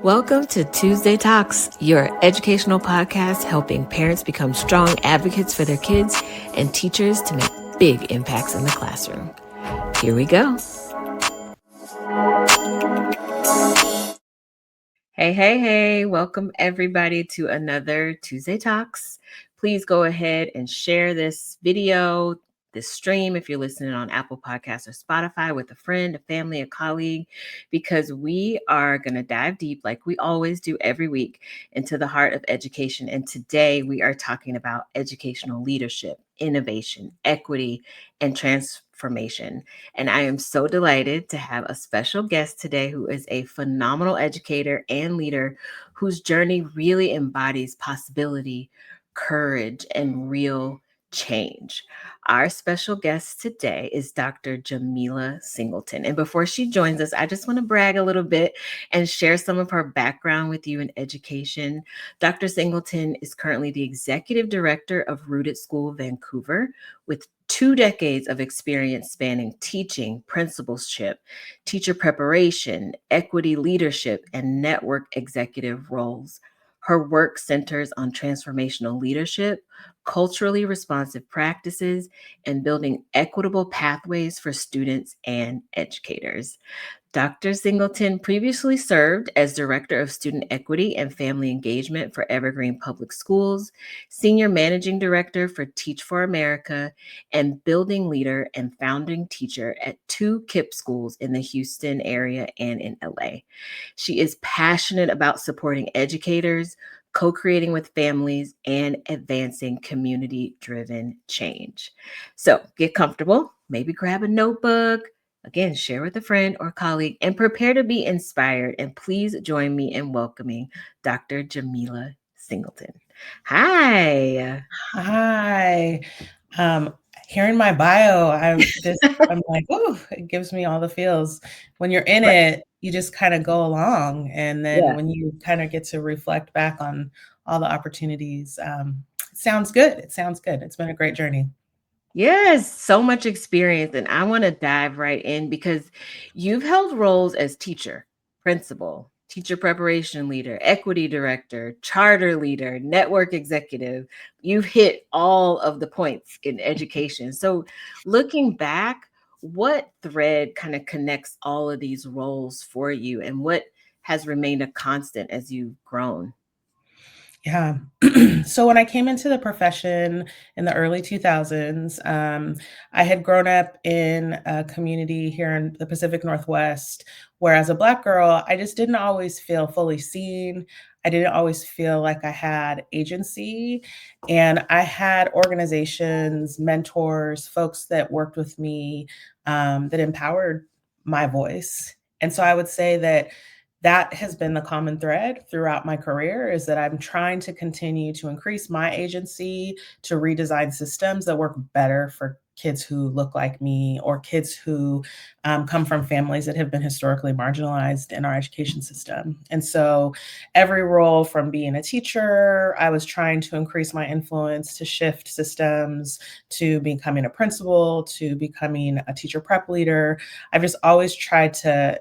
Welcome to Tuesday Talks, your educational podcast helping parents become strong advocates for their kids and teachers to make big impacts in the classroom. Here we go. Hey. Welcome everybody to another Tuesday Talks. Please go ahead and share this video, this stream, if you're listening on Apple Podcasts or Spotify, with a friend, a family, a colleague, because we are going to dive deep, like we always do every week, into the heart of education. And today we are talking about educational leadership, innovation, equity, and transformation. And I am so delighted to have a special guest today who is a phenomenal educator and leader whose journey really embodies possibility, courage, and real change. Our special guest today is Dr. Jamila Singleton. And before she joins us, I just want to brag a little bit and share some of her background with you in education. Dr. Singleton is currently the executive director of Rooted School Vancouver, with 2 decades of experience spanning teaching, principalship, teacher preparation, equity leadership, and network executive roles. Her work centers on transformational leadership, culturally responsive practices, and building equitable pathways for students and educators. Dr. Singleton previously served as Director of Student Equity and Family Engagement for Evergreen Public Schools, Senior Managing Director for Teach for America, and Building Leader and Founding Teacher at 2 KIPP schools in the Houston area and in LA. She is passionate about supporting educators, co-creating with families, and advancing community-driven change. So get comfortable, maybe grab a notebook. Again, share with a friend or colleague and prepare to be inspired. And please join me in welcoming Dr. Jamila Singleton. Hi. Hi. Hearing my bio, I'm like, oh, it gives me all the feels. When you're in it, you just kind of go along. And then when you kind of get to reflect back on all the opportunities, it sounds good. It's been a great journey. Yes, so much experience. And I want to dive right in because you've held roles as teacher, principal, teacher preparation leader, equity director, charter leader, network executive. You've hit all of the points in education. So looking back, what thread kind of connects all of these roles for you, and what has remained a constant as you've grown? Yeah. So when I came into the profession in the early 2000s, I had grown up in a community here in the Pacific Northwest, where as a Black girl, I just didn't always feel fully seen. I didn't always feel like I had agency. And I had organizations, mentors, folks that worked with me that empowered my voice. And so I would say that has been the common thread throughout my career, is that I'm trying to continue to increase my agency, to redesign systems that work better for kids who look like me, or kids who come from families that have been historically marginalized in our education system. And so every role, from being a teacher, I was trying to increase my influence to shift systems, to becoming a principal, to becoming a teacher prep leader. I've just always tried to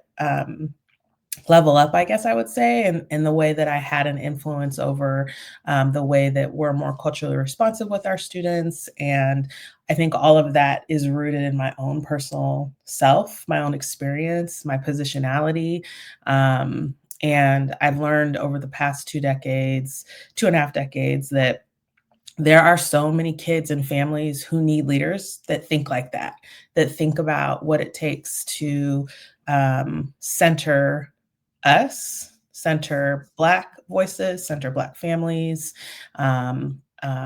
level up, I guess I would say, in the way that I had an influence over the way that we're more culturally responsive with our students. And I think all of that is rooted in my own personal self, my own experience, my positionality. And I've learned over the past 2.5 decades, that there are so many kids and families who need leaders that think like that think about what it takes to center us, center Black voices, center Black families,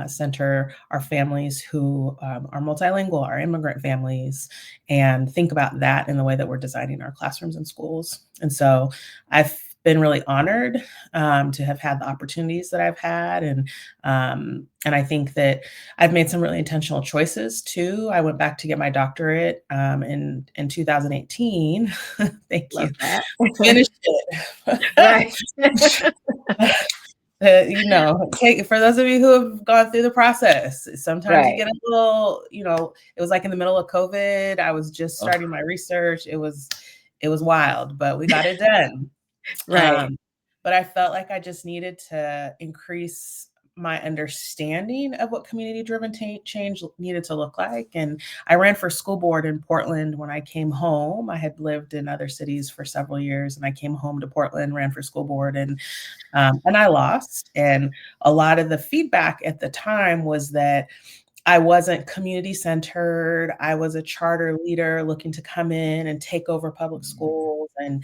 center our families who are multilingual, our immigrant families, and think about that in the way that we're designing our classrooms and schools. And so I've been really honored to have had the opportunities that I've had. And I think that I've made some really intentional choices too. I went back to get my doctorate in 2018. Thank Love you. that. Finished it. Right. For those of you who have gone through the process, sometimes you get a little, it was like in the middle of COVID. I was just starting my research. It was wild, but we got it done. Right. but I felt like I just needed to increase my understanding of what community-driven change needed to look like. And I ran for school board in Portland when I came home. I had lived in other cities for several years, and I came home to Portland, ran for school board, and I lost. And a lot of the feedback at the time was that I wasn't community centered. I was a charter leader looking to come in and take over public schools, and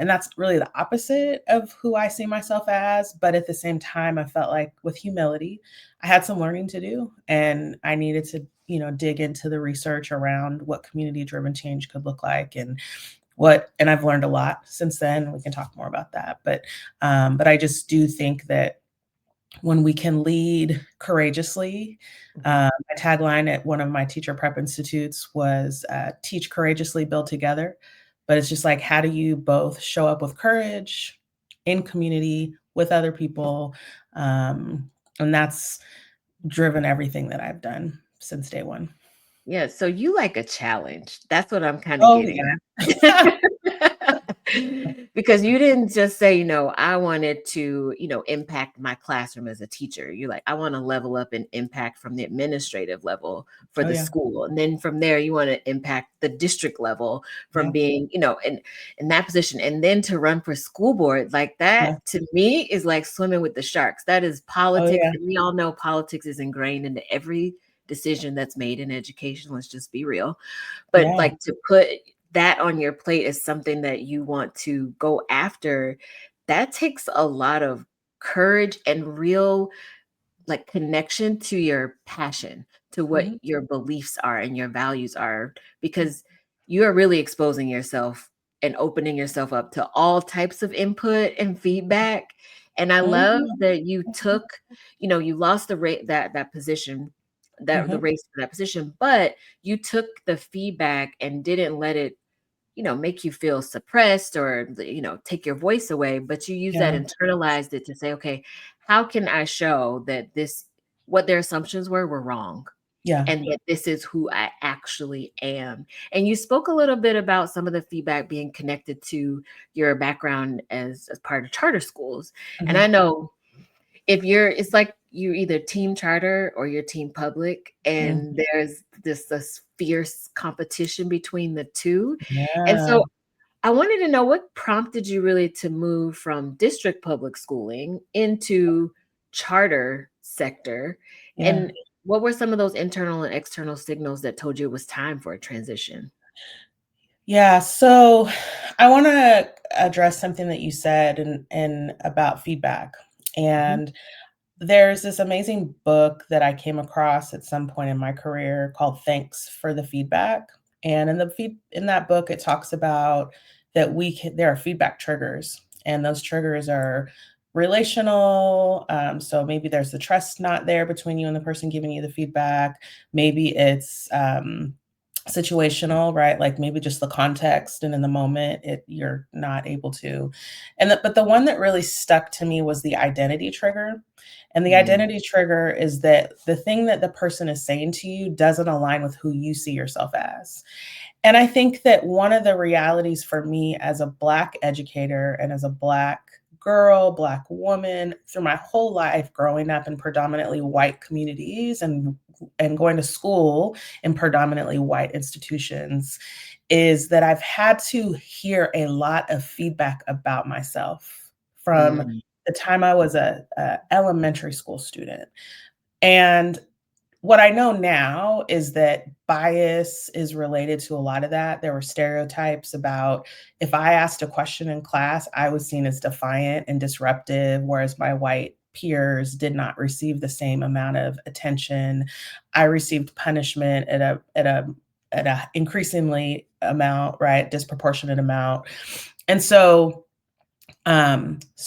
that's really the opposite of who I see myself as. But at the same time, I felt like with humility, I had some learning to do, and I needed to, dig into the research around what community-driven change could look like, and I've learned a lot since then. We can talk more about that, but I just do think that when we can lead courageously. My tagline at one of my teacher prep institutes was teach courageously, build together. But it's just like, how do you both show up with courage in community with other people? And that's driven everything that I've done since day one. Yeah, so you like a challenge. That's what I'm kind of Oh, getting yeah. at. Because you didn't just say, I wanted to, impact my classroom as a teacher. You're like, I want to level up and impact from the administrative level for Oh, the yeah. school. And then from there, you want to impact the district level from Yeah. being, in that position. And then to run for school board, like Yeah. that to me is like swimming with the sharks. That is Oh, politics. yeah. And we all know politics is ingrained into every decision that's made in education. Let's just be real. But Yeah. like to put that on your plate is something that you want to go after. That takes a lot of courage and real like connection to your passion, to what Mhm. your beliefs are and your values are, because you are really exposing yourself and opening yourself up to all types of input and feedback. And I love Mhm. that you took, you lost the rate that position, that the Mhm. race for that position, but you took the feedback and didn't let it make you feel suppressed or, take your voice away, but you use that, Yeah. internalized it to say, okay, how can I show that what their assumptions were wrong? Yeah. And that this is who I actually am. And you spoke a little bit about some of the feedback being connected to your background as part of charter schools. And I Mhm. know it's like you're either team charter or you're team public, and Mhm. there's this fierce competition between the two. And Yeah. so I wanted to know what prompted you really to move from district public schooling into charter sector, Yeah. and what were some of those internal and external signals that told you it was time for a transition? Yeah, so I wanna address something that you said and about feedback, Mhm. and there's this amazing book that I came across at some point in my career called Thanks for the Feedback, and in that book, it talks about that there are feedback triggers, and those triggers are relational, so maybe there's the trust not there between you and the person giving you the feedback. Maybe it's, situational, right? Like, maybe just the context and in the moment, you're not able to but the one that really stuck to me was the identity trigger. And the Mm, identity trigger is that the thing that the person is saying to you doesn't align with who you see yourself as. And I think that one of the realities for me as a Black educator and as a Black girl, Black woman, through my whole life growing up in predominantly white communities and going to school in predominantly white institutions, is that I've had to hear a lot of feedback about myself from mm, the time I was a elementary school student. And what I know now is that bias is related to a lot of that. There were stereotypes about if I asked a question in class, I was seen as defiant and disruptive, whereas my white peers did not receive the same amount of attention. I received punishment at a increasingly amount, right, disproportionate amount. And so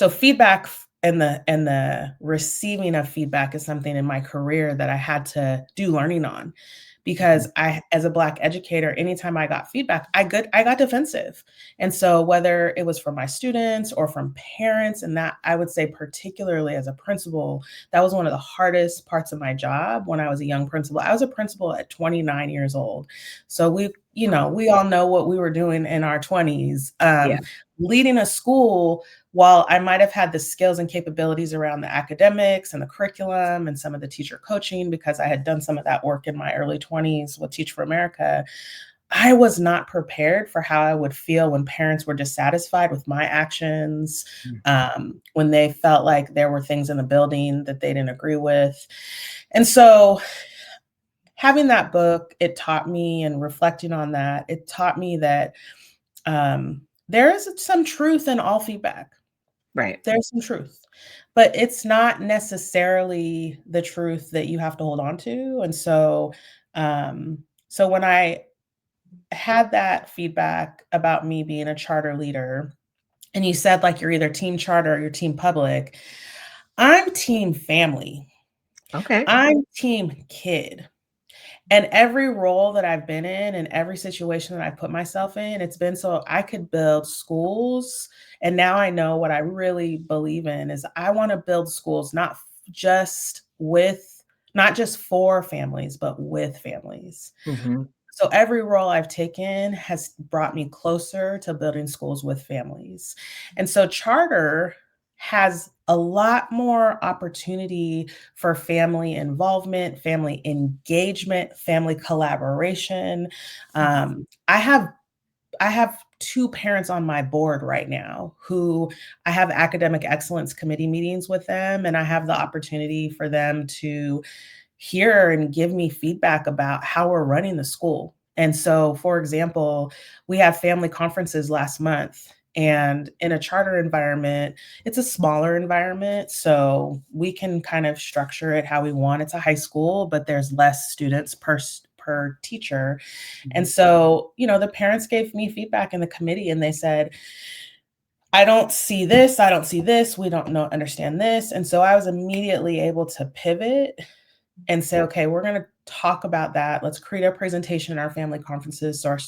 feedback and the receiving of feedback is something in my career that I had to do learning on, because mhm. I, as a Black educator, anytime I got feedback, I got defensive. And so whether it was from my students or from parents, and that I would say particularly as a principal, that was one of the hardest parts of my job when I was a young principal. I was a principal at 29 years old. So we all know what we were doing in our 20s. Yeah. leading a school, while I might have had the skills and capabilities around the academics and the curriculum and some of the teacher coaching, because I had done some of that work in my early 20s with Teach for America, I was not prepared for how I would feel when parents were dissatisfied with my actions, when they felt like there were things in the building that they didn't agree with. And so having that book, it taught me, and reflecting on that, it taught me that there is some truth in all feedback. Right. There's some truth, but it's not necessarily the truth that you have to hold on to. And so, so when I had that feedback about me being a charter leader, and you said like you're either team charter or you're team public, I'm team family. Okay. I'm team kid. And every role that I've been in and every situation that I put myself in, it's been so I could build schools. And now I know what I really believe in is I want to build schools just with, not just for families, but with families. Mm-hmm. So every role I've taken has brought me closer to building schools with families. And so charter has a lot more opportunity for family involvement, family engagement, family collaboration. I have two parents on my board right now who I have academic excellence committee meetings with them, and I have the opportunity for them to hear and give me feedback about how we're running the school. And so, for example, we have family conferences last month. And in a charter environment, it's a smaller environment. So we can kind of structure it how we want. It's a high school, but there's less students per teacher. And so, the parents gave me feedback in the committee, and they said, I don't see this. I don't see this. We don't understand this. And so I was immediately able to pivot and say, okay, we're going to talk about that. Let's create a presentation in our family conferences so our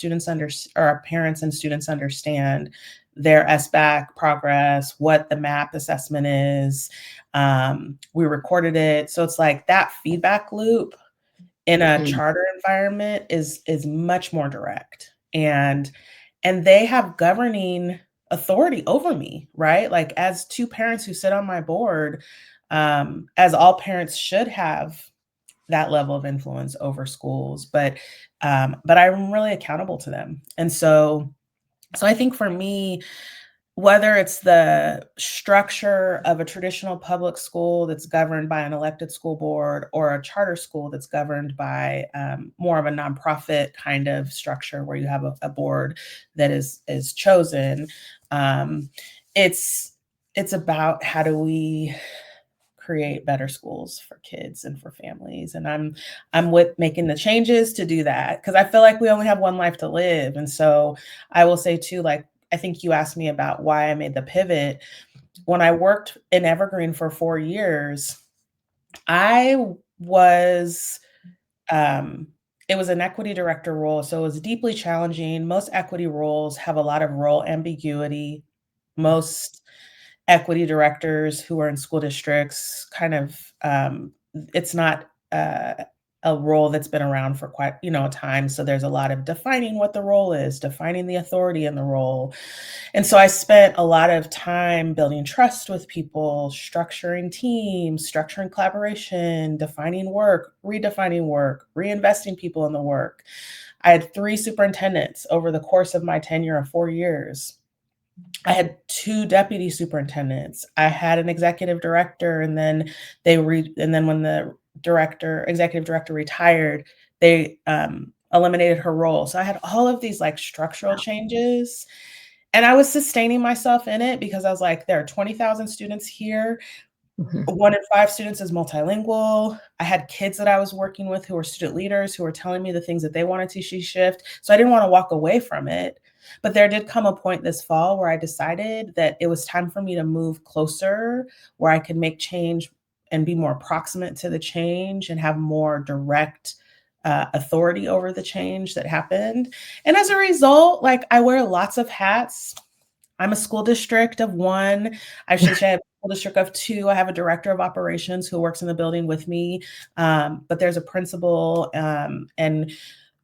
or our parents and students understand their SBAC progress, what the MAP assessment is. We recorded it. So it's like that feedback loop in a charter environment is much more direct. And they have governing authority over me, right? Like as two parents who sit on my board, as all parents should have that level of influence over schools, but I'm really accountable to them. And so I think for me, whether it's the structure of a traditional public school that's governed by an elected school board or a charter school that's governed by more of a nonprofit kind of structure where you have a board that is chosen, it's about how do we create better schools for kids and for families. And I'm with making the changes to do that, because I feel like we only have one life to live. And so I will say too, like, I think you asked me about why I made the pivot. When I worked in Evergreen for 4 years, I was it was an equity director role. So it was deeply challenging. Most equity roles have a lot of role ambiguity. Most equity directors who are in school districts kind of it's not a role that's been around for quite a time, so there's a lot of defining what the role is, defining the authority in the role. And so I spent a lot of time building trust with people, structuring teams, structuring collaboration, defining work, redefining work, reinvesting people in the work. I had 3 superintendents over the course of my tenure of 4 years. I had 2 deputy superintendents. I had an executive director, and then when the executive director retired, they eliminated her role. So I had all of these like structural changes, and I was sustaining myself in it because I was like, there are 20,000 students here. 1 in 5 students is multilingual. I had kids that I was working with who were student leaders who were telling me the things that they wanted to see shift. So I didn't want to walk away from it. But there did come a point this fall where I decided that it was time for me to move closer, where I could make change and be more proximate to the change and have more direct authority over the change that happened. And as a result, like, I wear lots of hats. I'm a school district of 1. I should say I'm a school district of 2. I have a director of operations who works in the building with me. But there's a principal, and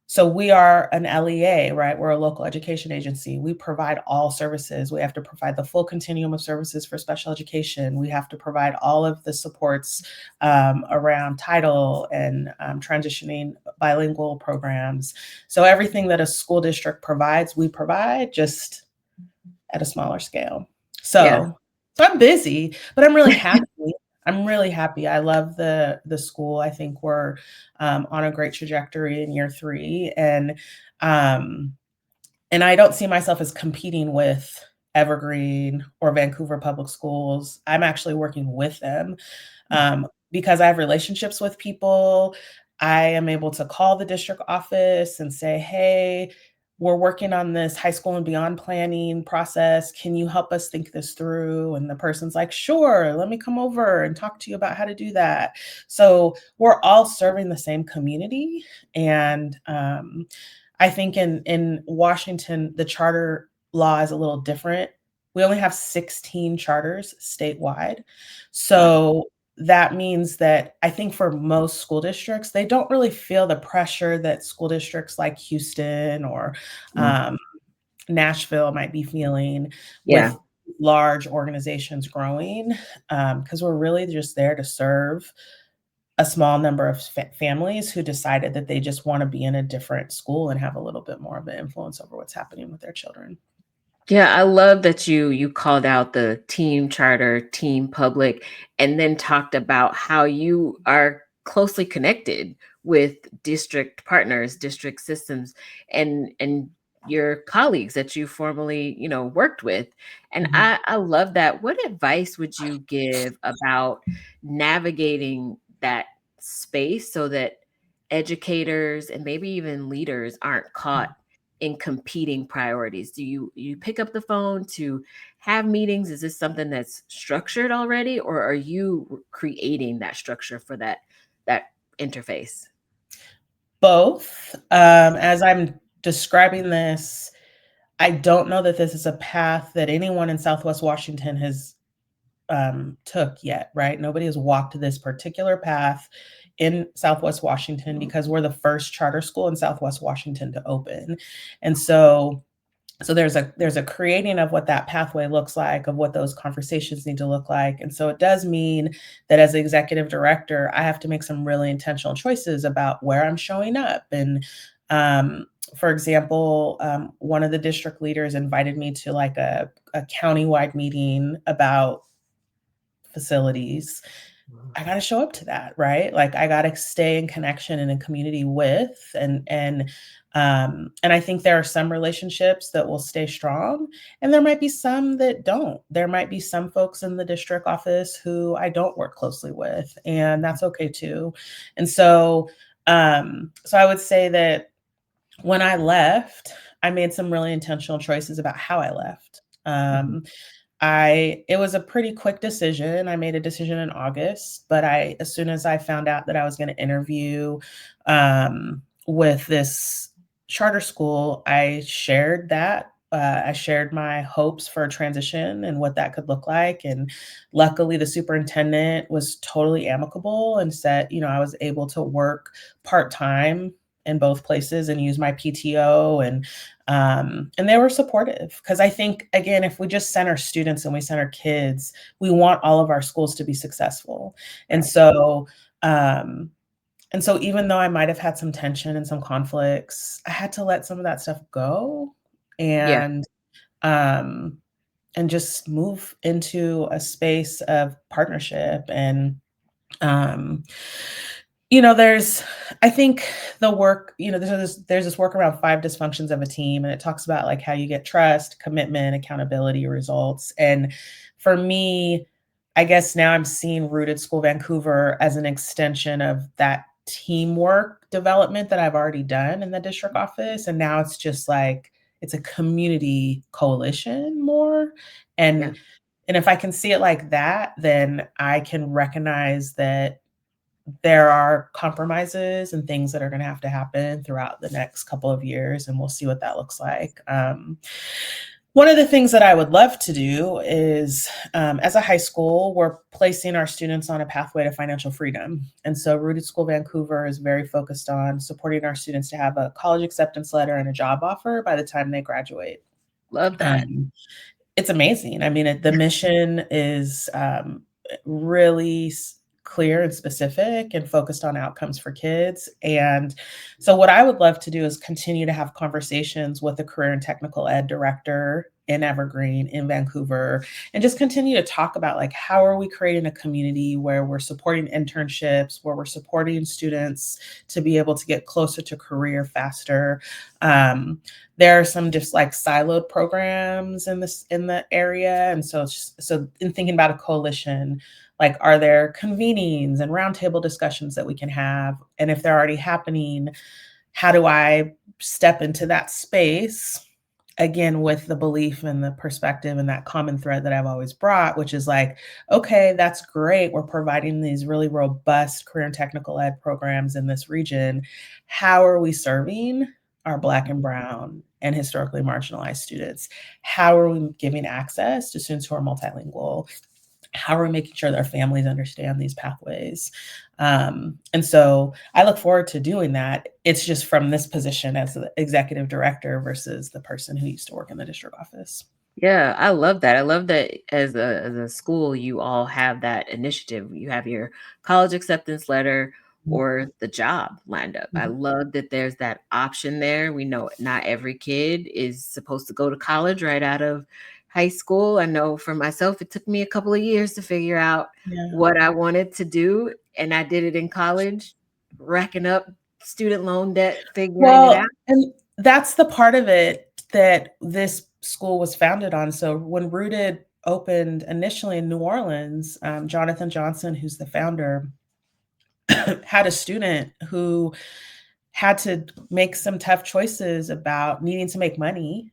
So we are an LEA, right? We're a local education agency. We provide all services. We have to provide the full continuum of services for special education. We have to provide all of the supports around title and transitioning bilingual programs. So everything that a school district provides, we provide, just at a smaller scale. Yeah. So I'm busy, but I'm really happy. I'm really happy. I love the school. I think we're on a great trajectory in year 3, um, and I don't see myself as competing with Evergreen or Vancouver Public Schools. I'm actually working with them because I have relationships with people. I am able to call the district office and say, hey, we're working on this high school and beyond planning process. Can you help us think this through? And the person's like, sure, let me come over and talk to you about how to do that. So we're all serving the same community. And I think in Washington, the charter law is a little different. We only have 16 charters statewide. Wow. So that means that I think for most school districts, they don't really feel the pressure that school districts like Houston or Mm. um, Nashville might be feeling Yeah. with large organizations growing, because we're really just there to serve a small number of families who decided that they just want to be in a different school and have a little bit more of an influence over what's happening with their children. Yeah, I love that you called out the team charter, team public, and then talked about how you are closely connected with district partners, district systems, and your colleagues that you formerly, worked with. And Mhm. I love that. What advice would you give about navigating that space so that educators and maybe even leaders aren't caught in competing priorities? Do you pick up the phone to have meetings? Is this something that's structured already, or are you creating that structure for that interface? Both. As I'm describing this, I don't know that this is a path that anyone in Southwest Washington has took yet, right? Nobody has walked this particular path in Southwest Washington because we're the first charter school in Southwest Washington to open. And so there's a creating of what that pathway looks like, of what those conversations need to look like. And so it does mean that as the executive director, I have to make some really intentional choices about where I'm showing up. And for example, one of the district leaders invited me to like a countywide meeting about facilities. I got to show up to that, right? Like I got to stay in connection and in community with, and I think there are some relationships that will stay strong, and there might be some that don't. There might be some folks in the district office who I don't work closely with, and that's okay too. And so I would say that when I left, I made some really intentional choices about how I left. Mhm. It was a pretty quick decision. I made a decision in August, but as soon as I found out that I was going to interview with this charter school, I shared that. I shared my hopes for a transition and what that could look like. And luckily, the superintendent was totally amicable and said, I was able to work part time in both places and use my PTO, and they were supportive, because I think, again, if we just send our students and we send our kids, we want all of our schools to be successful. And Right. so um, and so even though I might have had some tension and some conflicts, I had to let some of that stuff go, Yeah. and um, and just move into a space of partnership. And um, there's, I think the work, there's this work around 5 dysfunctions of a team, and it talks about like how you get trust, commitment, accountability, results. And for me, I guess now I'm seeing Rooted School Vancouver as an extension of that teamwork development that I've already done in the district office. And now it's just like it's a community coalition more. Yeah. And if I can see it like that, then I can recognize that there are compromises and things that are going to have to happen throughout the next couple of years, and we'll see what that looks like. One of the things that I would love to do is, as a high school, we're placing our students on a pathway to financial freedom. And so Rooted School Vancouver is very focused on supporting our students to have a college acceptance letter and a job offer by the time they graduate. Love that. Um, it's amazing. I mean, the mission is really clear and specific and focused on outcomes for kids. And so, what I would love to do is continue to have conversations with the career and technical ed director in Evergreen, in Vancouver, and just continue to talk about like how are we creating a community where we're supporting internships, where we're supporting students to be able to get closer to career faster. Um, there are some just like siloed programs in the area, and so in thinking about a coalition, like are there convenings and roundtable discussions that we can have, and if they're already happening, how do I step into that space again with the belief and the perspective and that common thread that I've always brought, which is like, okay, that's great, we're providing these really robust career and technical ed programs in this region. How are we serving our Black and Brown and historically marginalized students? How are we giving access to students who are multilingual? How are we making sure that our families understand these pathways? And so I look forward to doing that. It's just from this position as the executive director versus the person who used to work in the district office. Yeah, I love that. I love that as a school, you all have that initiative. You have your college acceptance letter or the job lined up. I Mhm. love that there's that option there. We know not every kid is supposed to go to college right out of high school. I know for myself, it took me a couple of years to figure out Yeah. what I wanted to do, and I did it in college, racking up student loan debt, figuring it out. Well, and that's the part of it that this school was founded on. So when Rooted opened initially in New Orleans, Jonathan Johnson, who's the founder, had a student who had to make some tough choices about needing to make money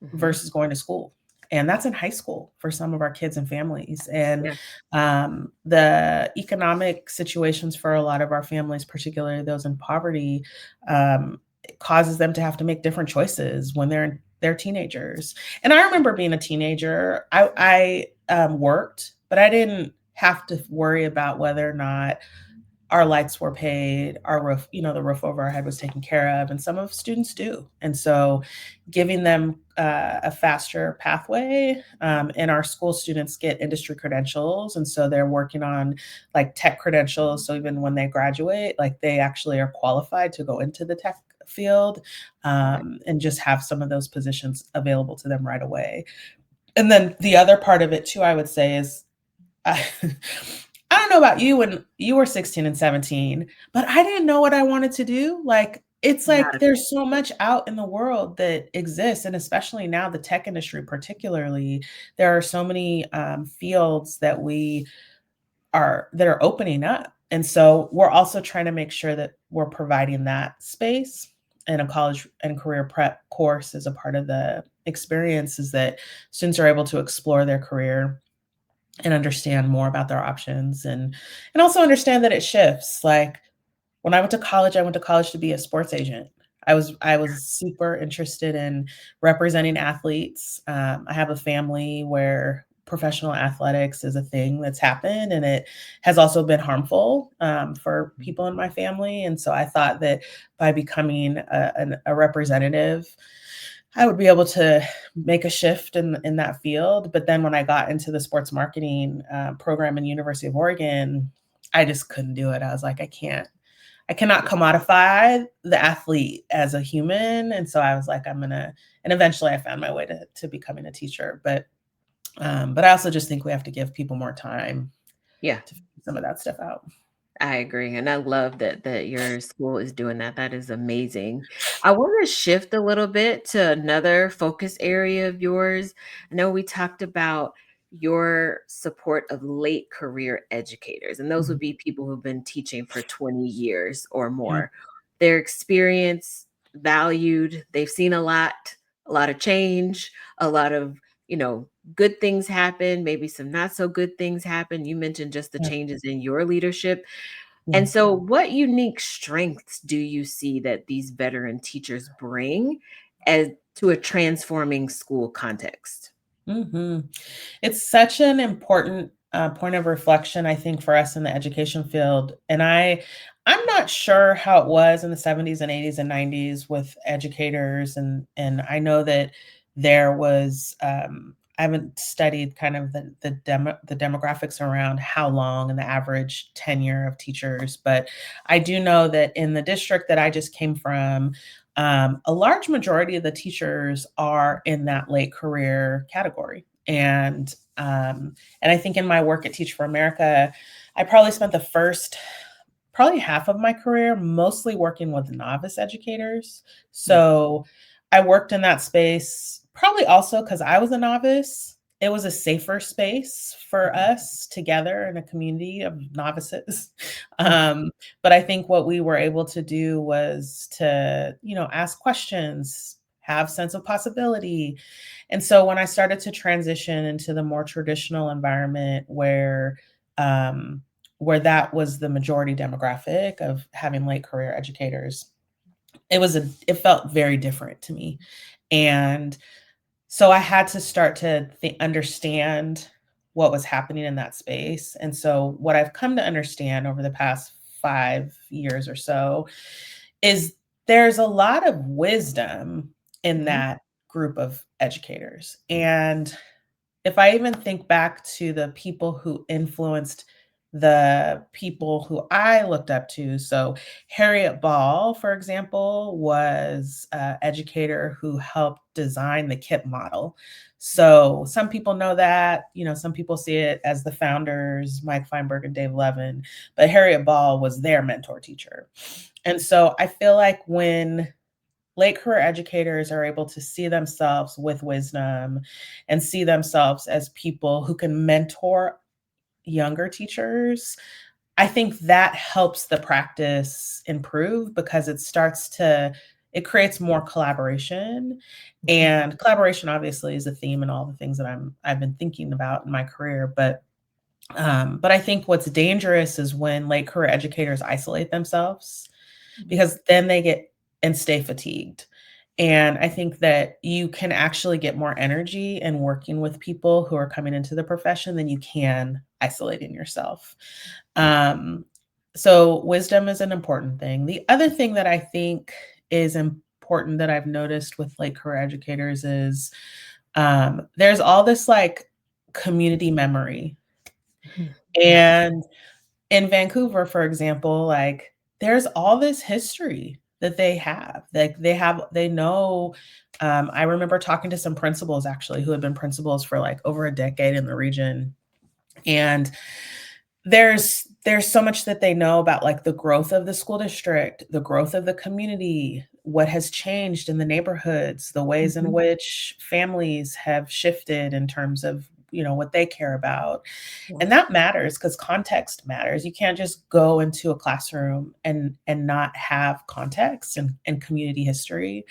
Mhm. versus going to school. And that's in high school for some of our kids and families. And Yeah. the economic situations for a lot of our families, particularly those in poverty, causes them to have to make different choices when they're teenagers. And I remember being a teenager. I worked, but I didn't have to worry about whether or not our lights were paid, our roof, the roof over our head was taken care of, and some of students do. And so giving them a faster pathway, and our school students get industry credentials. And so they're working on like tech credentials. So even when they graduate, like they actually are qualified to go into the tech field, Right. and just have some of those positions available to them right away. And then the other part of it too, I would say is I, I don't know about you when you were 16 and 17, but I didn't know what I wanted to do. Like, it's Not like a there's so much out in the world that exists. And especially now, the tech industry, particularly, there are so many fields that are opening up. And so we're also trying to make sure that we're providing that space. And a college and career prep course as a part of the experience is that students are able to explore their career and understand more about their options, and also understand that it shifts. Like when I went to college to be a sports agent. I was super interested in representing athletes. I have a family where professional athletics is a thing that's happened, and it has also been harmful for people in my family. And so I thought that by becoming a representative, I would be able to make a shift in that field. But then when I got into the sports marketing program in University of Oregon, I just couldn't do it. I was like, I cannot commodify the athlete as a human. And so I was like, and eventually I found my way to becoming a teacher. But I also just think we have to give people more time Yeah. to figure some of that stuff out. I agree, and I love that your school is doing that. That is amazing. I want to shift a little bit to another focus area of yours. I know we talked about your support of late career educators, and those would Mhm. be people who've been teaching for 20 years or Yeah. more. Their experience valued, they've seen a lot of change, a lot of, good things happen, maybe some not so good things happen. You mentioned just the Yeah. changes in your leadership, Yeah. and so, what unique strengths do you see that these veteran teachers bring? as to a transforming school context? Mm-hmm. It's such an important point of reflection, I think, for us in the education field. And I'm not sure how it was in the 70s and 80s and 90s with educators. And I know that there was, I haven't studied kind of the demographics around how long and the average tenure of teachers, but I do know that in the district that I just came from, a large majority of the teachers are in that late career category. And I think in my work at Teach for America, I probably spent the first probably half of my career mostly working with novice educators. So I worked in that space probably also because I was a novice. It was a safer space for us together in a community of novices. But I think what we were able to do was to, ask questions, have sense of possibility. And so when I started to transition into the more traditional environment where that was the majority demographic of having late career educators, it felt very different to me. And so I had to start to understand what was happening in that space. And so what I've come to understand over the past 5 years or so is there's a lot of wisdom in that group of educators. And if I even think back to the people who influenced the people who I looked up to, so Harriet Ball, for example, was an educator who helped design the KIPP model. So some people know that, some people see it as the founders, Mike Feinberg and Dave Levin, but Harriet Ball was their mentor teacher. And so I feel like when late career educators are able to see themselves with wisdom and see themselves as people who can mentor younger teachers, I think that helps the practice improve because it creates more collaboration. And collaboration obviously is a theme in all the things that I've been thinking about in my career. But I think what's dangerous is when late career educators isolate themselves, because then they get and stay fatigued. And I think that you can actually get more energy in working with people who are coming into the profession than you can isolating yourself. So wisdom is an important thing. The other thing that I think is important that I've noticed with late career educators is there's all this like community memory. And in Vancouver, for example, like there's all this history that they have. Like they know. I remember talking to some principals actually who had been principals for like over a decade in the region, and there's so much that they know about like the growth of the school district, the growth of the community, what has changed in the neighborhoods, the ways in which families have shifted in terms of what they care about. And that matters because context matters. You can't just go into a classroom and not have context and community history.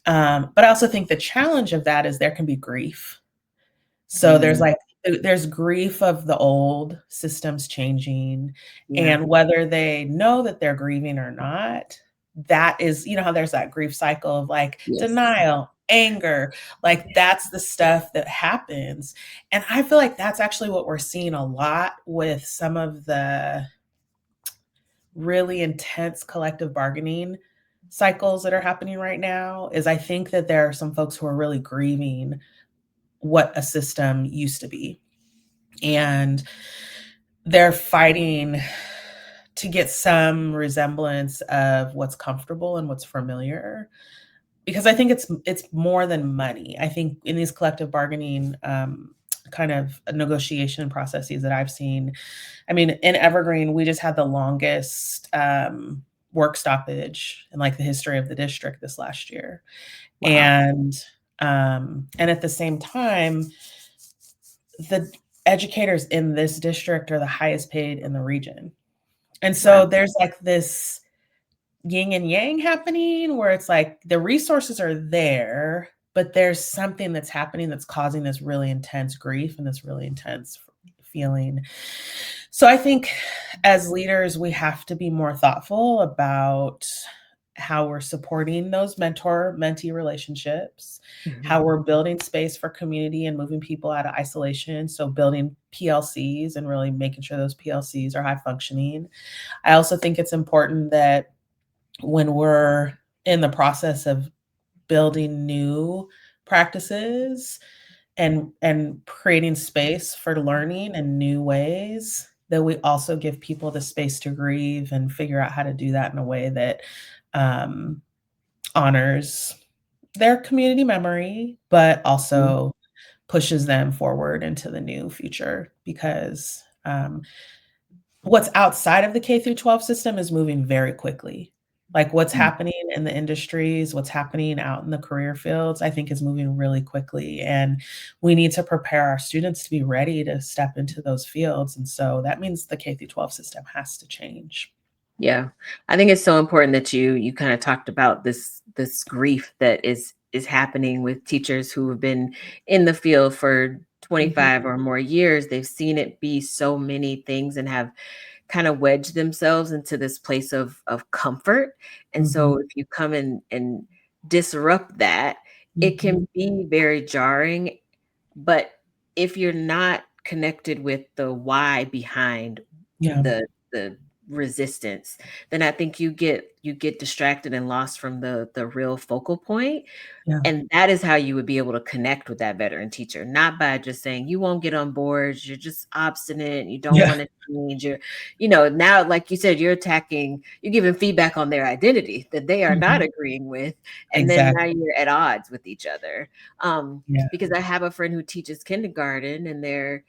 But I also think the challenge of that is there can be grief. So there's grief of the old systems changing, and whether they know that they're grieving or not, that is, how there's that grief cycle of like denial, anger, like that's the stuff that happens. And I feel like that's actually what we're seeing a lot with some of the really intense collective bargaining cycles that are happening right now. Is I think that there are some folks who are really grieving what a system used to be. And they're fighting to get some resemblance of what's comfortable and what's familiar. Because I think it's more than money. I think in these collective bargaining kind of negotiation processes that I've seen, I mean, in Evergreen, we just had the longest work stoppage in like the history of the district this last year. And at the same time, the educators in this district are the highest paid in the region. And so there's like this yin and yang happening where it's like the resources are there, but there's something that's happening that's causing this really intense grief and this really intense feeling. So I think as leaders, we have to be more thoughtful about how we're supporting those mentor-mentee relationships, Mhm. how we're building space for community and moving people out of isolation. So building PLCs and really making sure those PLCs are high functioning. I also think it's important that when we're in the process of building new practices and creating space for learning in new ways, that we also give people the space to grieve and figure out how to do that in a way that um, honors their community memory, but Mhm. also pushes them forward into the new future. Because what's outside of the K through 12 system is moving very quickly. Like what's Mm. happening in the industries, what's happening out in the career fields, I think is moving really quickly. And we need to prepare our students to be ready to step into those fields. And so that means the K through 12 system has to change. Yeah. I think it's so important that you kind of talked about this grief that is happening with teachers who have been in the field for Mhm. 25 or more years. They've seen it be so many things and have kind of wedge themselves into this place of comfort. And Mhm. so if you come in and disrupt that, it Mhm. can be very jarring. But if you're not connected with the why behind Yeah. the resistance, then I think you get distracted and lost from the real focal point. Yeah. And that is how you would be able to connect with that veteran teacher, not by just saying you won't get on board, you're just obstinate, you don't Yeah. want to change. Now, like you said, you're giving feedback on their identity that they are not Mhm. agreeing with. And then now Exactly. you're at odds with each other. Yeah. Because I have a friend who teaches kindergarten, and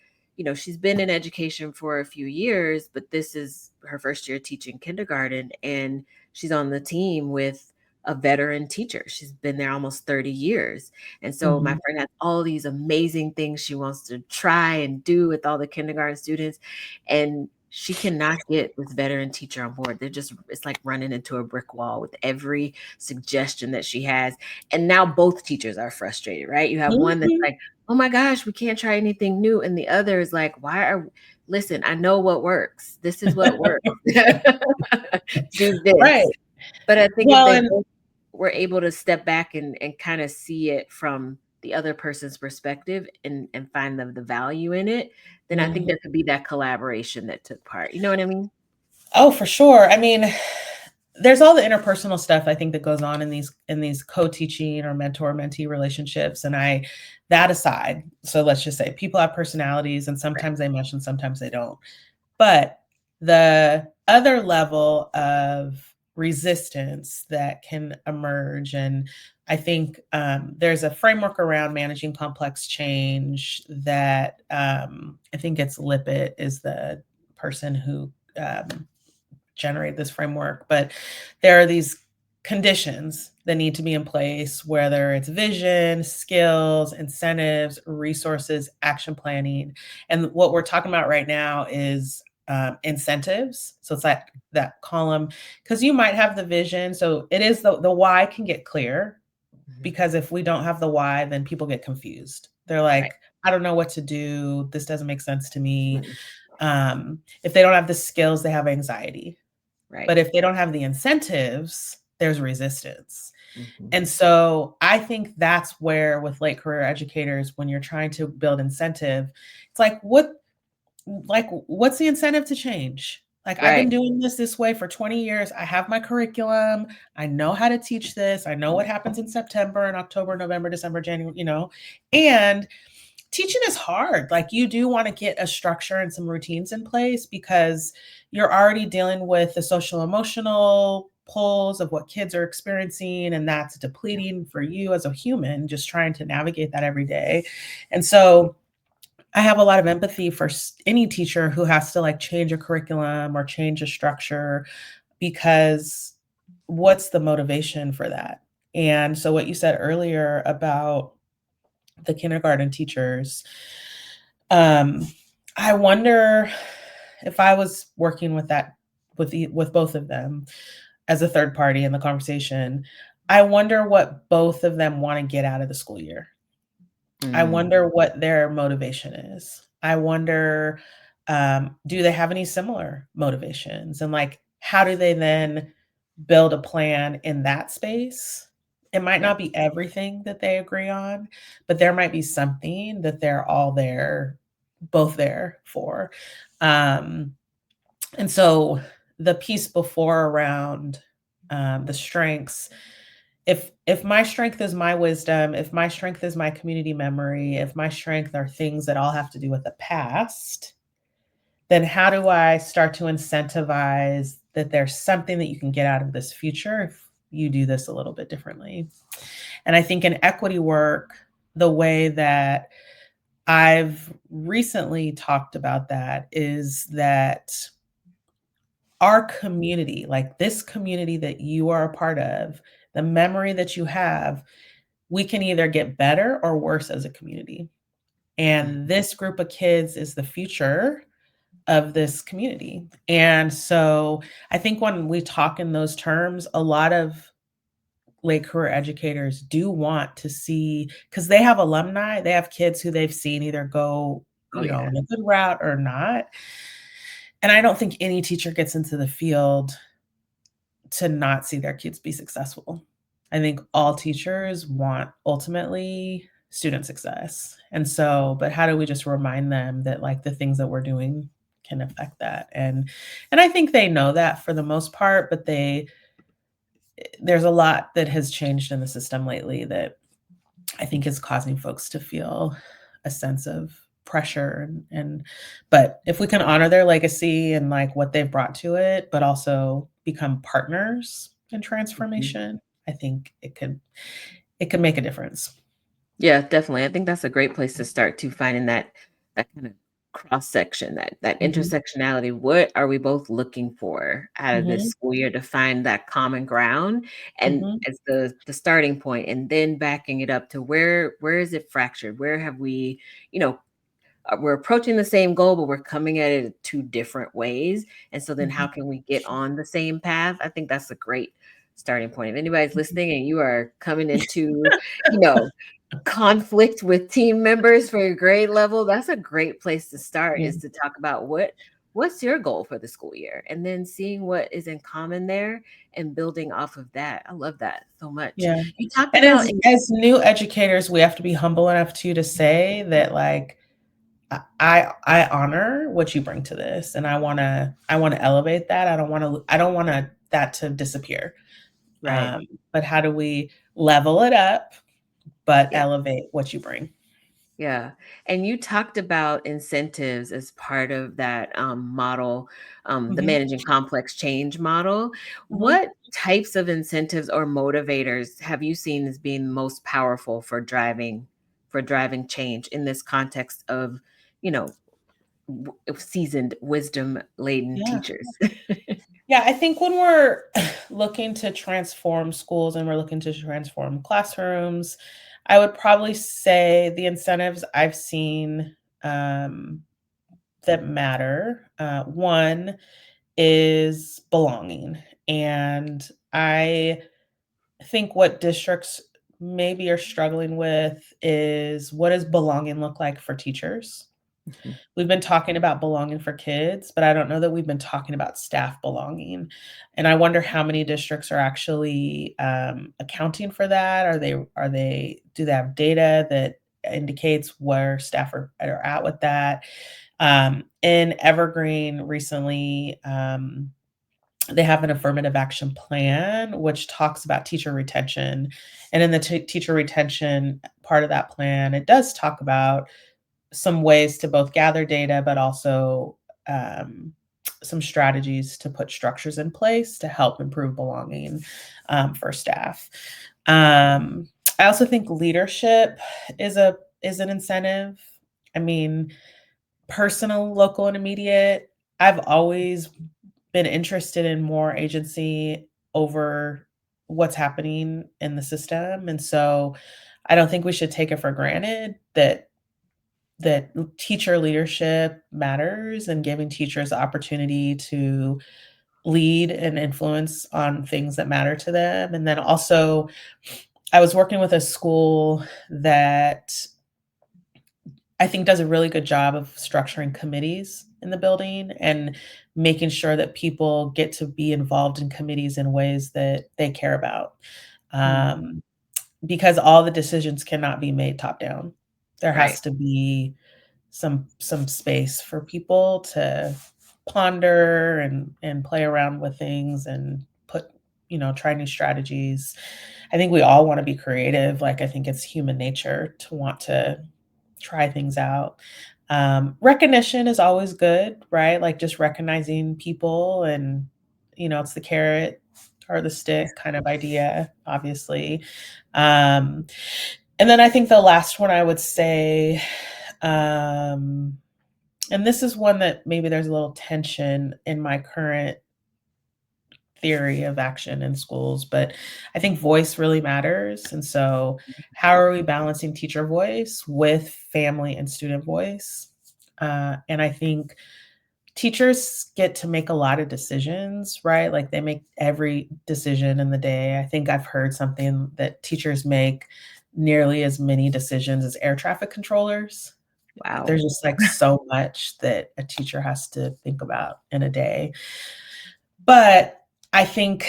she's been in education for a few years, but this is her first year teaching kindergarten, and she's on the team with a veteran teacher. She's been there almost 30 years. And so my Mhm. friend has all these amazing things she wants to try and do with all the kindergarten students. And she cannot get this veteran teacher on board. It's like running into a brick wall with every suggestion that she has. And now both teachers are frustrated, right? You have one that's Mhm. like, oh my gosh, we can't try anything new. And the other is like, listen, I know what works. This is what works. Do Right. this. But I think if Well, they and both were able to step back and kind of see it from the other person's perspective and find the value in it, then I think mhm. there could be that collaboration that took part. You know what I mean? Oh, for sure. I mean, there's all the interpersonal stuff I think that goes on in these co-teaching or mentor-mentee relationships. And that aside, so let's just say people have personalities and Right. sometimes they mesh and sometimes they don't. But the other level of resistance that can emerge, and I think there's a framework around managing complex change that I think it's Lippitt is the person who generate this framework, but there are these conditions that need to be in place, whether it's vision, skills, incentives, resources, action planning. And what we're talking about right now is incentives. So it's like that column, because you might have the vision. So it is the why can get clear, Mhm. because if we don't have the why, then people get confused. They're Right. like, I don't know what to do. This doesn't make sense to me. Mhm. If they don't have the skills, they have anxiety, Right. but if they don't have the incentives, there's resistance. Mhm. And so I think that's where with late career educators, when you're trying to build incentive, it's like what's the incentive to change? Like I've been Right. doing this way for 20 years. I have my curriculum. I know how to teach this. I know what happens in September and October, November, December, January. And teaching is hard. Like you do want to get a structure and some routines in place because you're already dealing with the social emotional pulls of what kids are experiencing, and that's depleting for you as a human just trying to navigate that every day. And so I have a lot of empathy for any teacher who has to like change a curriculum or change a structure, because what's the motivation for that? And so what you said earlier about the kindergarten teachers, um, I wonder if I was working with with both of them as a third party in the conversation, I wonder what both of them want to get out of the school year. I Mm. wonder what their motivation is. I wonder, do they have any similar motivations? And like, how do they then build a plan in that space. It might Yeah. not be everything that they agree on, but there might be something that they're all there, both there for. Um, and so the piece before around the strengths, if my strength is my wisdom, if my strength is my community memory, if my strength are things that all have to do with the past, then how do I start to incentivize that there's something that you can get out of this future if you do this a little bit differently? And I think in equity work, the way that I've recently talked about that is that our community, like this community that you are a part of, the memory that you have, we can either get better or worse as a community. Mm. And this group of kids is the future of this community. And so I think when we talk in those terms, a lot of late career educators do want to see, because they have alumni, they have kids who they've seen either go, Oh you know, yeah. in a good route or not. And I don't think any teacher gets into the field to not see their kids be successful. I think all teachers want ultimately student success. And so, but how do we just remind them that like the things that we're doing can affect that? And I think they know that for the most part, but there's a lot that has changed in the system lately that I think is causing folks to feel a sense of pressure and but if we can honor their legacy and like what they've brought to it, but also become partners in Mhm. transformation, I think it could make a difference. Yeah, definitely. I think that's a great place to start to finding that kind of cross section, that Mhm, intersectionality. What are we both looking for out of this mhm, school year to find that common ground and mhm, as the starting point, and then backing it up to where is it fractured? Where have we, you know, we're approaching the same goal, but we're coming at it two different ways. And so then how mhm, can we get on the same path? I think that's a great starting point. If anybody's mhm. listening and you are coming into, you know, conflict with team members for your grade level, that's a great place to start, Yeah, is to talk about what's your goal for the school year, and then seeing what is in common there and building off of that. I love that so much. yeah. You talked And about as new educators, we have to be humble enough too to say that like I honor what you bring to this, and I wanna elevate that. I don't wanna that to disappear. right. But how do we level it up, but Yeah. elevate what you bring? Yeah. And you talked about incentives as part of that model, the Mhm, managing complex change model. mhm. What types of incentives or motivators have you seen as being most powerful for driving change in this context of, you know, seasoned, wisdom laden Yeah. teachers? Yeah, I think when we're looking to transform schools and we're looking to transform classrooms, I would probably say the incentives I've seen, that matter, one is belonging, and I think what districts maybe are struggling with is what does belonging look like for teachers? Mhm. We've been talking about belonging for kids, but I don't know that we've been talking about staff belonging. And I wonder how many districts are actually accounting for that. Are they do they have data that indicates where staff are at with that? In Evergreen recently, they have an affirmative action plan which talks about teacher retention. And in the teacher retention part of that plan, it does talk about some ways to both gather data, but also um, some strategies to put structures in place to help improve belonging for staff. Um, I also think leadership is an incentive. I mean, personal, local, and immediate. I've always been interested in more agency over what's happening in the system, and so I don't think we should take it for granted that teacher leadership matters and giving teachers the opportunity to lead and influence on things that matter to them. And then also, I was working with a school that I think does a really good job of structuring committees in the building and making sure that people get to be involved in committees in ways that they care about. Mm, Um, because all the decisions cannot be made top down. There right. has to be some space for people to ponder and play around with things and put, try new strategies. I think we all want to be creative. Like, I think it's human nature to want to try things out. Recognition is always good, right? Like, just recognizing people, and it's the carrot or the stick kind of idea, obviously. Um, and then I think the last one I would say, um, and this is one that maybe there's a little tension in my current theory of action in schools, but I think voice really matters. And so, how are we balancing teacher voice with family and student voice? And I think teachers get to make a lot of decisions, right? Like, they make every decision in the day. I think I've heard something that teachers make nearly as many decisions as air traffic controllers. Wow. There's just like so much that a teacher has to think about in a day. But I think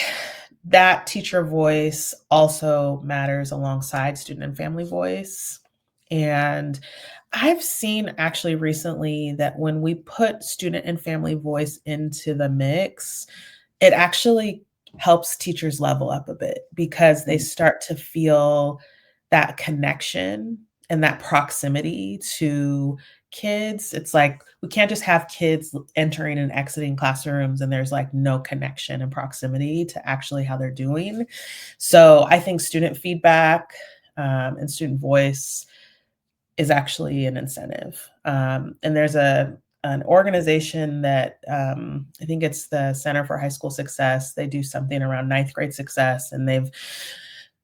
that teacher voice also matters alongside student and family voice. And I've seen actually recently that when we put student and family voice into the mix, it actually helps teachers level up a bit because they Mm, start to feel that connection and that proximity to kids. It's like we can't just have kids entering and exiting classrooms and there's like no connection and proximity to actually how they're doing. So I think student feedback and student voice is actually an incentive. And there's an organization that I think it's the Center for High School Success. They do something around ninth grade success, and they've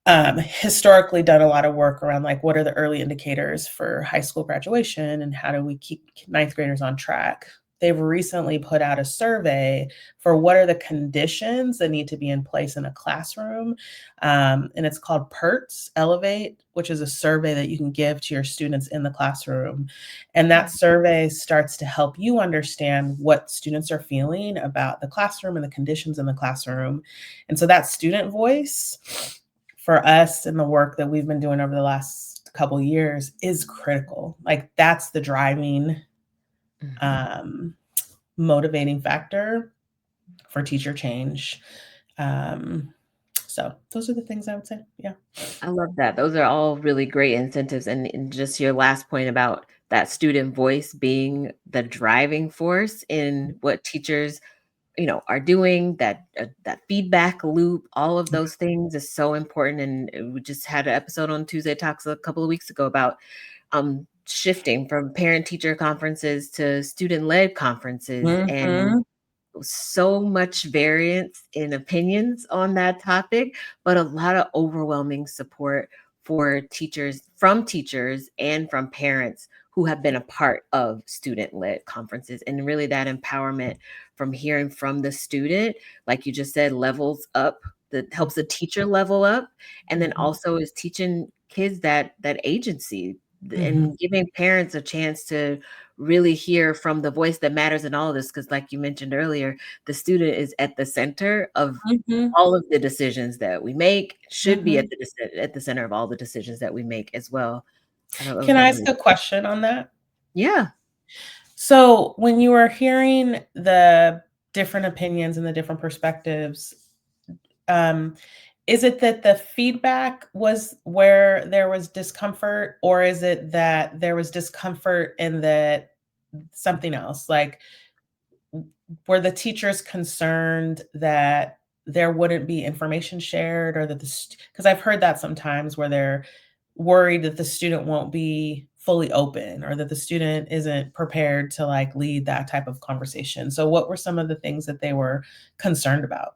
historically done a lot of work around like what are the early indicators for high school graduation and how do we keep ninth graders on track. They've recently put out a survey for what are the conditions that need to be in place in a classroom. And it's called PERTS Elevate, which is a survey that you can give to your students in the classroom. And that survey starts to help you understand what students are feeling about the classroom and the conditions in the classroom. And so that student voice for us and the work that we've been doing over the last couple years is critical. Like, that's the driving, mhm. um, motivating factor for teacher change. Um, so those are the things I would say. Yeah. I love that. Those are all really great incentives. And just your last point about that student voice being the driving force in what teachers, are doing, that feedback loop, all of those things is so important. And we just had an episode on Tuesday Talks a couple of weeks ago about shifting from parent teacher conferences to student led conferences, and Mhm. so much variance in opinions on that topic, but a lot of overwhelming support for teachers and from parents who have been a part of student led conferences. And really, that empowerment from hearing from the student, like you just said, levels up, that helps the teacher level up, and then Mhm. also is teaching kids that agency Mhm. and giving parents a chance to really hear from the voice that matters in all of this. Because like you mentioned earlier, the student is at the center of Mhm. all of the decisions that we make, should be Mhm. at the center of all the decisions that we make as well. I thought those Can were I ask really. a question on that? Yeah. So, when you were hearing the different opinions and the different perspectives, um, is it that the feedback was where there was discomfort, or is it that there was discomfort in that something else? Like, were the teachers concerned that there wouldn't be information shared, or that because I've heard that sometimes where they're worried that the student won't be fully open or that the student isn't prepared to like lead that type of conversation. So what were some of the things that they were concerned about?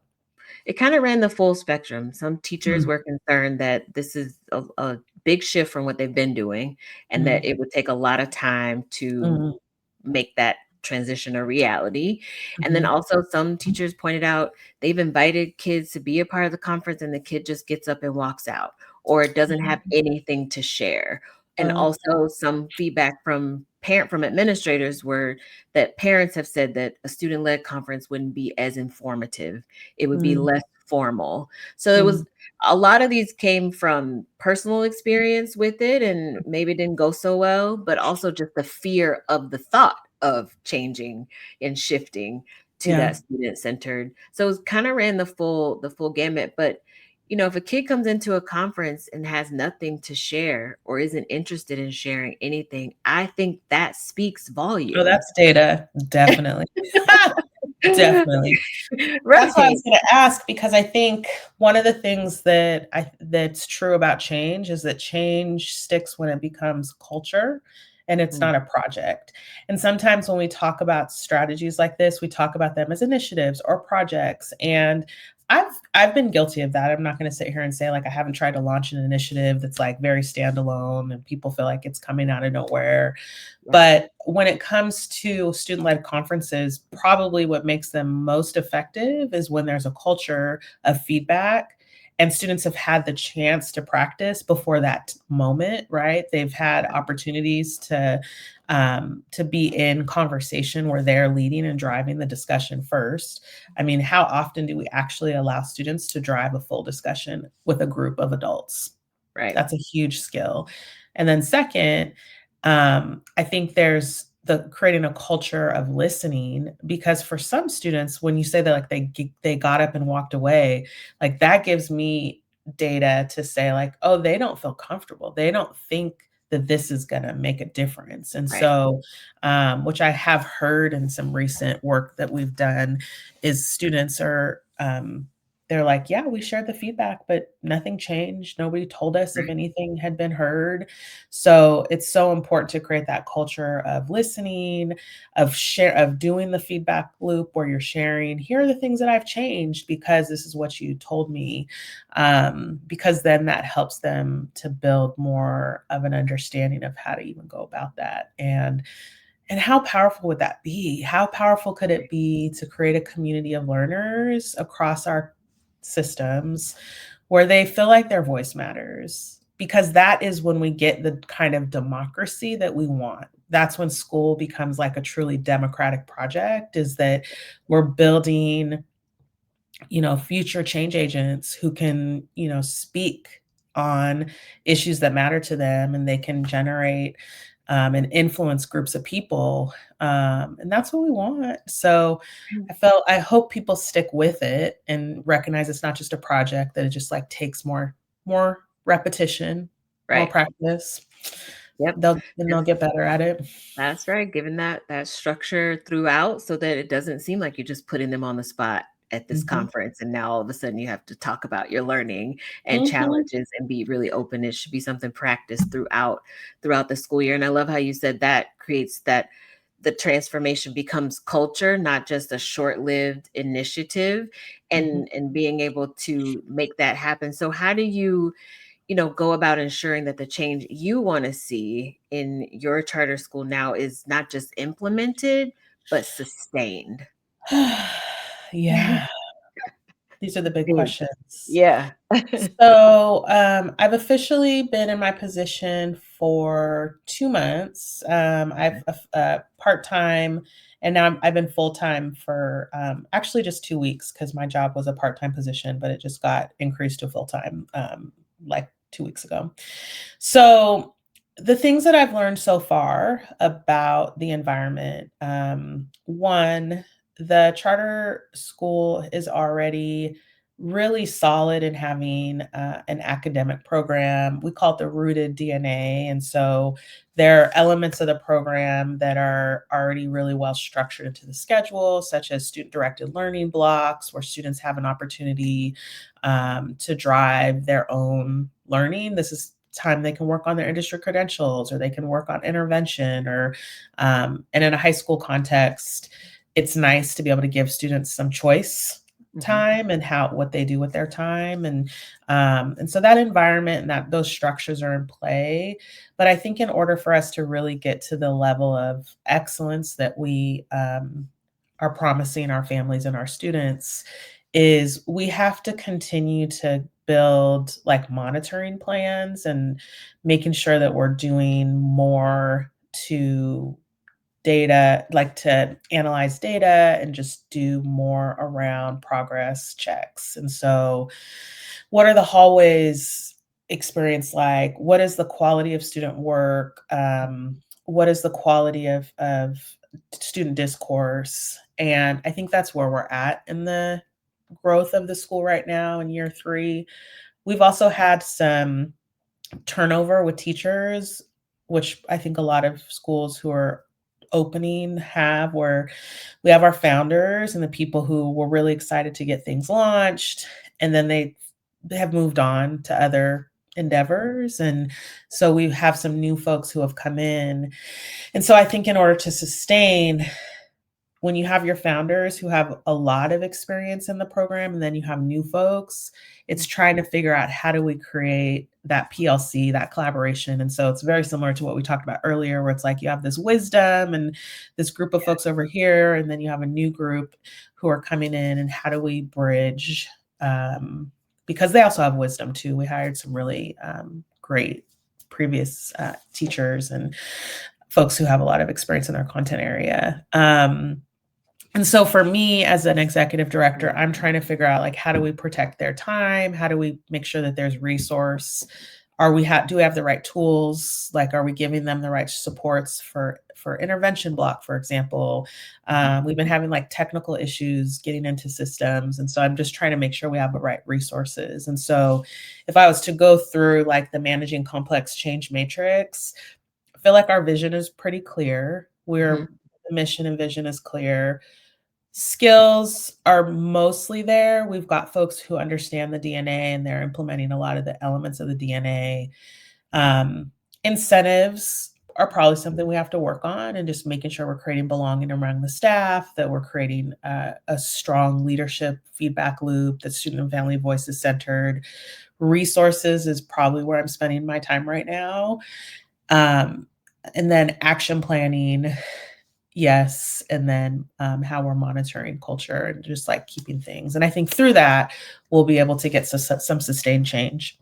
It kind of ran the full spectrum. Some teachers Mm, were concerned that this is a big shift from what they've been doing, and that mm, it would take a lot of time to mm, make that transition a reality. And then mhm, also some teachers pointed out they've invited kids to be a part of the conference and the kid just gets up and walks out, or it doesn't have mhm, anything to share. And Oh, also some feedback from administrators were that parents have said that a student-led conference wouldn't be as informative. It would be mm, less formal. So it was mm, a lot of these came from personal experience with it and maybe it didn't go so well, but also just the fear of the thought of changing and shifting to yeah. that student centered. So it kind of ran the full gamut. But if a kid comes into a conference and has nothing to share or isn't interested in sharing anything, I think that speaks Oh, volumes. that's data, definitely. Definitely. That's what I Right. was gonna ask, because I think one of the things that's true about change is that change sticks when it becomes culture and it's Mm, not a project. And sometimes when we talk about strategies like this, we talk about them as initiatives or projects. And I've been guilty of that. I'm not gonna sit here and say like I haven't tried to launch an initiative that's like very standalone and people feel like it's coming out of nowhere. yeah, But when it comes to student-led conferences, probably what makes them most effective is when there's a culture of feedback and students have had the chance to practice before that moment, right? They've had opportunities to be in conversation where they're leading and driving the discussion first. I mean, how often do we actually allow students to drive a full discussion with a group of adults? right, That's a huge skill. And then second, I think there's the creating a culture of listening, because for some students, when you say that like they got up and walked away, like that gives me data to say like, oh, they don't feel comfortable. They don't think that this is going to make a difference. And right. so, which I have heard in some recent work that we've done, is students are they're like, yeah, we shared the feedback, but nothing changed. Nobody told us if Right. anything had been heard. So it's so important to create that culture of listening, of doing the feedback loop where you're sharing, here are the things that I've changed because this is what you told me. Because then that helps them to build more of an understanding of how to even go about that. And how powerful would that be? How powerful could it be to create a community of learners across our systems where they feel like their voice matters? Because that is when we get the kind of democracy that we want. That's when school becomes like a truly democratic project, is that we're building, future change agents who can, speak on issues that matter to them, and they can generate and influence groups of people. And that's what we want. So I hope people stick with it and recognize it's not just a project, that it just like takes more repetition, more Right. practice. Yep. They'll get better at it. That's right, given that structure throughout so that it doesn't seem like you're just putting them on the spot at this Mhm. conference, and now all of a sudden you have to talk about your learning and Mhm. challenges and be really open. It should be something practiced throughout the school year, and I love how you said that creates that the transformation becomes culture, not just a short-lived initiative, Mhm. and being able to make that happen. So how do you go about ensuring that the change you want to see in your charter school now is not just implemented, but sustained? Yeah, these are the big Big. questions. Yeah. So, I've officially been in my position for 2 months. I've part-time, and now I've been full-time for, actually just 2 weeks, because my job was a part-time position, but it just got increased to full-time, like 2 weeks ago. So, the things that I've learned so far about the environment, one, the charter school is already really solid in having an academic program. We call it the Rooted DNA. And so there are elements of the program that are already really well structured into the schedule, such as student directed learning blocks, where students have an opportunity to drive their own learning. This is time they can work on their industry credentials, or they can work on intervention, or and in a high school context, it's nice to be able to give students some choice Mhm. time and how what they do with their time. And so that environment and that those structures are in play. But I think in order for us to really get to the level of excellence that we are promising our families and our students, is we have to continue to build like monitoring plans and making sure that we're doing more to data, like to analyze data and just do more around progress checks. And so, what are the hallways experience like? What is the quality of student work? What is the quality of student discourse? And I think that's where we're at in the growth of the school right now in year 3. We've also had some turnover with teachers, which I think a lot of schools who are opening have, where we have our founders and the people who were really excited to get things launched, and then they have moved on to other endeavors. And so we have some new folks who have come in. And so I think in order to sustain, when you have your founders who have a lot of experience in the program and then you have new folks, it's trying to figure out how do we create that PLC, that collaboration. And so it's very similar to what we talked about earlier, where it's like you have this wisdom and this group of folks over here, and then you have a new group who are coming in, and how do we bridge? Because they also have wisdom too. We hired some really great previous teachers and folks who have a lot of experience in their content area. And so for me as an executive director, I'm trying to figure out like, how do we protect their time? How do we make sure that there's resource? Do we have the right tools? Like, are we giving them the right supports for intervention block, for example? We've been having like technical issues getting into systems. And so I'm just trying to make sure we have the right resources. And so if I was to go through like the managing complex change matrix, I feel like our vision is pretty clear. The mission and vision is clear. Skills are mostly there. We've got folks who understand the DNA and they're implementing a lot of the elements of the DNA. Incentives are probably something we have to work on, and just making sure we're creating belonging among the staff, that we're creating a strong leadership feedback loop, that student and family voice is centered. Resources is probably where I'm spending my time right now. And then action planning, yes, and then how we're monitoring culture and just like keeping things. And I think through that, we'll be able to get some sustained change.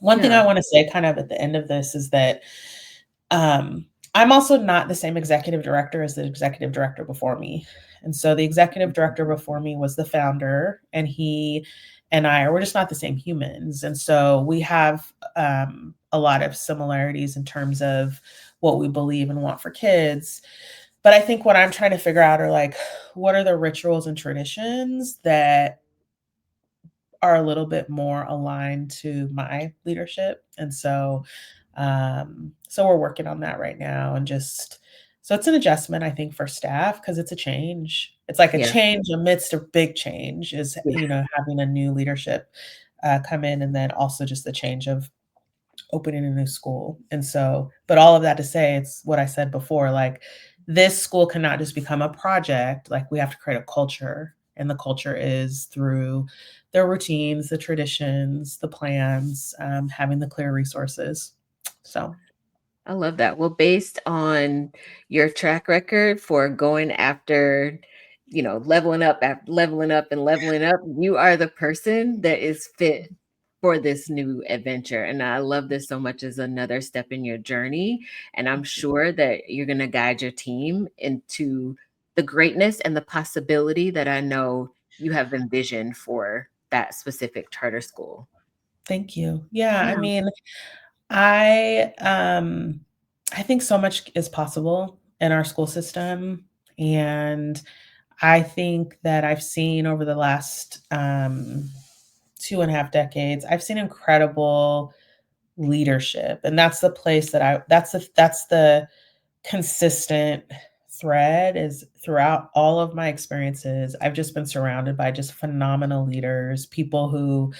One thing I want to say kind of at the end of this is that I'm also not the same executive director as the executive director before me. And so the executive director before me was the founder, and he and we're just not the same humans. And so we have a lot of similarities in terms of what we believe and want for kids. But I think what I'm trying to figure out are like, what are the rituals and traditions that are a little bit more aligned to my leadership? And so, so we're working on that right now, and so it's an adjustment, I think, for staff, because it's a change. It's like a change amidst a big change is, having a new leadership come in, and then also just the change of opening a new school. And so, but all of that to say, it's what I said before, like, this school cannot just become a project. Like, we have to create a culture, and the culture is through their routines, the traditions, the plans, having the clear resources. So I love that. Well, based on your track record for going after, leveling up after leveling up and leveling up, you are the person that is fit for this new adventure. And I love this so much as another step in your journey. And I'm sure that you're going to guide your team into the greatness and the possibility that I know you have envisioned for that specific charter school. thank you. Yeah, I Yeah. mean, I I think so much is possible in our school system, and I think that I've seen over the last 2.5 decades, I've seen incredible leadership, and that's the place that's the consistent thread is throughout all of my experiences. I've just been surrounded by just phenomenal leaders, people who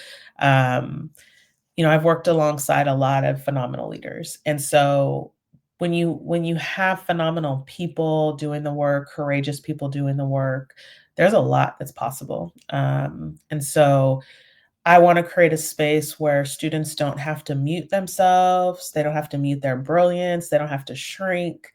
I've worked alongside a lot of phenomenal leaders. And so when you have phenomenal people doing the work, courageous people doing the work, there's a lot that's possible. And so I want to create a space where students don't have to mute themselves, they don't have to mute their brilliance, they don't have to shrink.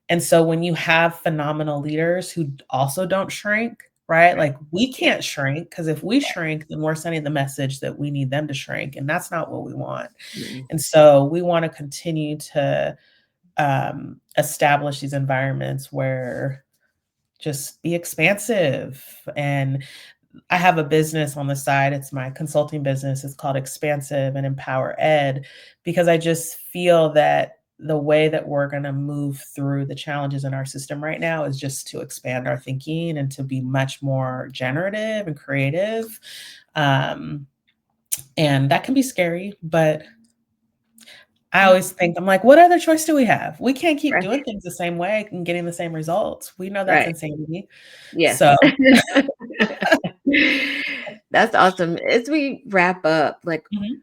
And so when you have phenomenal leaders who also don't shrink, right? Right. Like we can't shrink because if we shrink, then we're sending the message that we need them to shrink, and that's not what we want. Mm. And so we want to continue to establish these environments where just be expansive. And I have a business on the side. It's my consulting business. It's called Expansive and Empower Ed, because I just feel that the way that we're going to move through the challenges in our system right now is just to expand our thinking and to be much more generative and creative. Um, and that can be scary, but I Yeah. always think, I'm like, what other choice do we have? We can't keep Right. doing things the same way and getting the same results. We know that's Right. insanity. Yes. So, That's awesome. As we wrap up, like, mhm.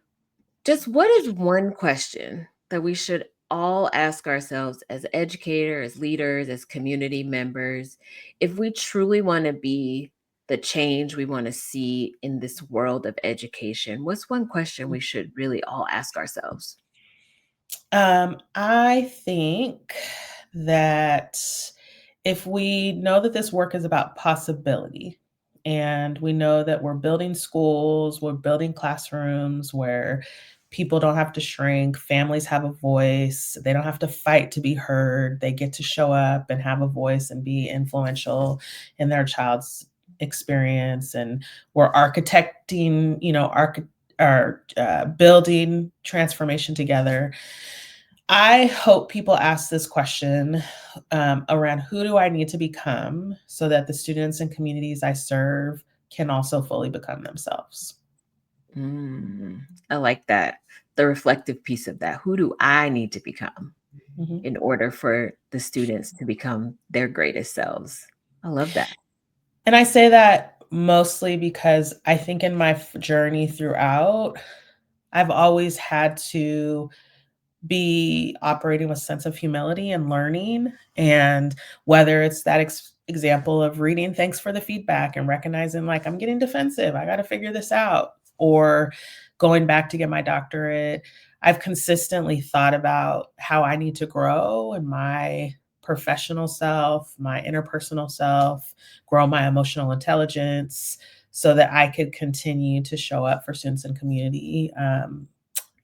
just what is one question that we should all ask ourselves as educators, as leaders, as community members, if we truly want to be the change we want to see in this world of education? What's one question we should really all ask ourselves? I think that if we know that this work is about possibility, and we know that we're building schools, we're building classrooms where people don't have to shrink, families have a voice, they don't have to fight to be heard, they get to show up and have a voice and be influential in their child's experience, and we're architecting, building transformation together. I hope people ask this question around who do I need to become so that the students and communities I serve can also fully become themselves. Mm, I like that. The reflective piece of that. Who do I need to become Mhm. in order for the students to become their greatest selves? I love that. And I say that mostly because I think in my journey throughout, I've always had to be operating with sense of humility and learning. And whether it's that example of reading thanks for the feedback and recognizing like I'm getting defensive, I got to figure this out, or going back to get my doctorate, I've consistently thought about how I need to grow in my professional self, my interpersonal self, grow my emotional intelligence so that I could continue to show up for students and community,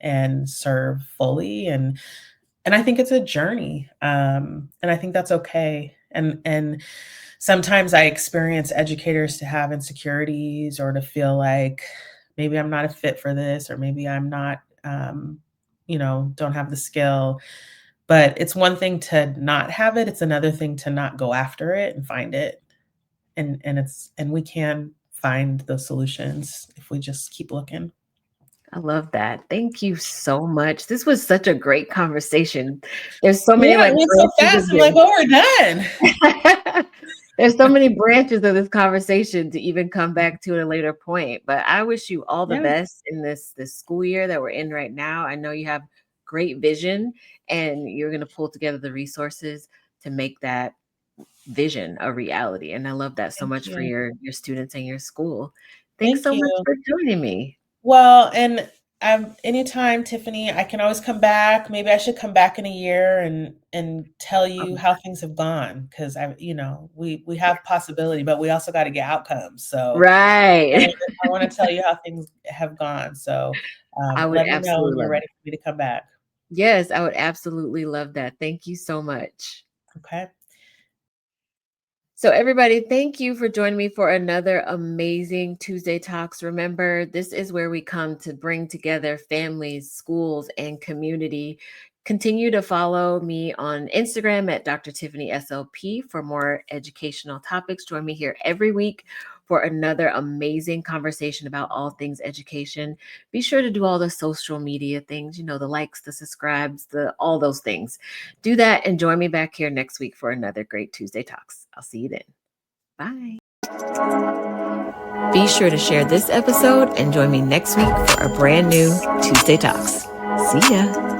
and serve fully. And I think it's a journey, and I think that's okay. And sometimes I experience educators to have insecurities or to feel like maybe I'm not a fit for this, or maybe I'm not, don't have the skill. But it's one thing to not have it; it's another thing to not go after it and find it. And we can find those solutions if we just keep looking. I love that. Thank you so much. This was such a great conversation. There's so many Yeah, like it went so branches fast. of I'm like, oh, we're done. this. There's so many branches of this conversation to even come back to at a later point. But I wish you all the Yeah. best in this school year that we're in right now. I know you have great vision and you're going to pull together the resources to make that vision a reality. And I love that so Thank much for you. your students and your school. Thanks Thank so much you. for joining me. Well, and anytime, Tiffany, I can always come back. Maybe I should come back in a year and tell you how things have gone, because we have possibility, but we also got to get outcomes. So Right. I want to tell you how things have gone. So I would let me know when absolutely you're love it. ready for me to come back. Yes, I would absolutely love that. Thank you so much. Okay. So, everybody, thank you for joining me for another amazing Tuesday Talks. Remember, this is where we come to bring together families, schools, and community. Continue to follow me on Instagram at Dr. Tiffany SLP for more educational topics. Join me here every week for another amazing conversation about all things education. Be sure to do all the social media things, the likes, the subscribes, all those things. Do that and join me back here next week for another great Tuesday Talks. I'll see you then. Bye. Be sure to share this episode and join me next week for a brand new Tuesday Talks. See ya.